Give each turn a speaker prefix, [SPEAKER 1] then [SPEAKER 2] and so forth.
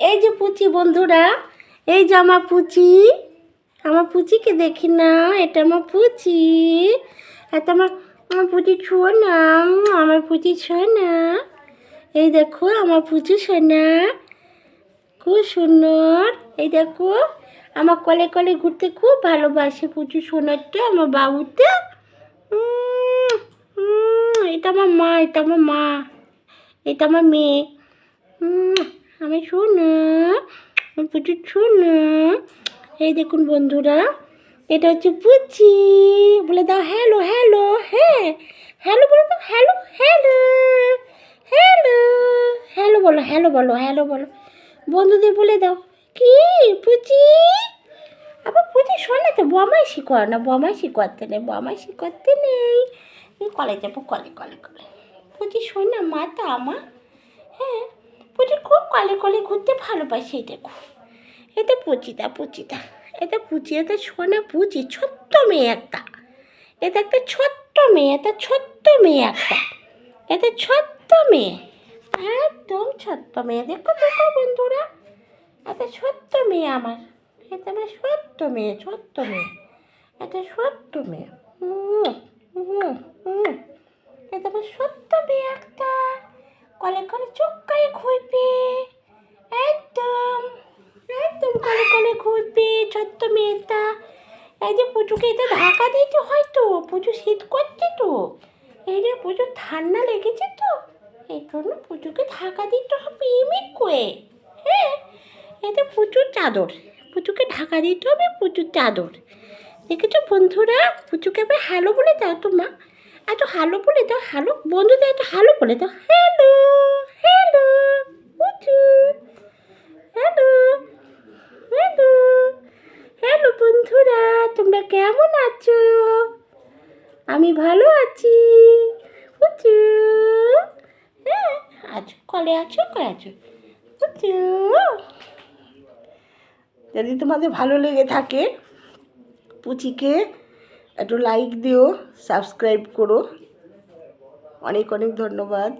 [SPEAKER 1] এই যে পুচি বন্ধুরা, এই যে আমার পুচিকে দেখি না, এটা আমার পুচি, এটা আমার পুচি ছুঁয়ো না, আমার পুচি ছুঁয়ো না। এই দেখো আমার পুচি সোনা, খুব সুন্দর। এই দেখো আমার কলে কলে ঘুরতে খুব ভালোবাসে পুচি সোনারটা, আমার বাবুটা। এটা আমার মা, এটা আমার মা, এটা আমার মেয়ে। আমি শোনা, আমার পুচি শোনা। এই দেখুন বন্ধুরা, এটা হচ্ছে পুচি। বলে দাও হ্যালো হ্যালো, হ্যাঁ হ্যালো বলে দাও, হ্যালো হ্যালো হ্যালো হ্যালো বলো, হ্যালো বলো, হ্যালো বলো বন্ধুদের বলে দাও। কি পুচি, আবার পুচি শোনে তো, বমাইশি করে না, বমাইশি করতে নেই, বমাইশি করতে নেই। কলে যাবো, কলে কলে কলে। পুচি শোনা মাতা আমার, হ্যাঁ পুচি খুব কলে কলে ঘুরতে ভালোবাসে। দেখো এটা পুচিদা, পুচিদা, এটা পুচি, এটা সোনা পুচি, ছোট্ট মেয়ে একটা। এটা একটা ছোট্ট মেয়ে, এটা ছোট্ট মেয়ে একটা, এটা ছোট্ট মেয়ে, একদম ছোট্ট মেয়ে। দেখো দেখো বন্ধুরা, এটা ছোট্ট মেয়ে আমার, এটা আমার ছোট্ট মেয়ে, ছোট্ট মেয়ে, এটা ছোট্ট মেয়ে। এটা আমার ছোট্ট মেয়ে একটা, কলে কলে চোখকায় ঘুরবে, একদম একদম কলে কলে ঘুরবে ছোট্ট মেয়েটা। এই যে পুজোকে এটা ঢাকা দিতে হয় তো, পুজো শীত করছে তো, এই যে পুজোর ঠান্ডা লেগেছে তো, এই জন্য পুজোকে ঢাকা দিতে হবে এমনি করে। হ্যাঁ এটা প্রচুর চাদর, পুজোকে ঢাকা দিতে হবে প্রচুর চাদর। দেখেছো বন্ধুরা, পুজোকে এবার হ্যালো বলে দাও তো মা, এত হ্যালো বলে দাও, হ্যালো বন্ধুদের এত হ্যালো বলে দাও, হ্যালো হ্যালো পুচু, হ্যালো হ্যালো হ্যালো বন্ধুরা, তোমরা কেমন আছো? আমি ভালো আছি পুচু। হ্যাঁ আছো, কলে আছো, কলে আছো পুচু। যদি তোমাদের ভালো লেগে থাকে পুচিকে একটু লাইক দিও, সাবস্ক্রাইব করো। অনেক অনেক ধন্যবাদ।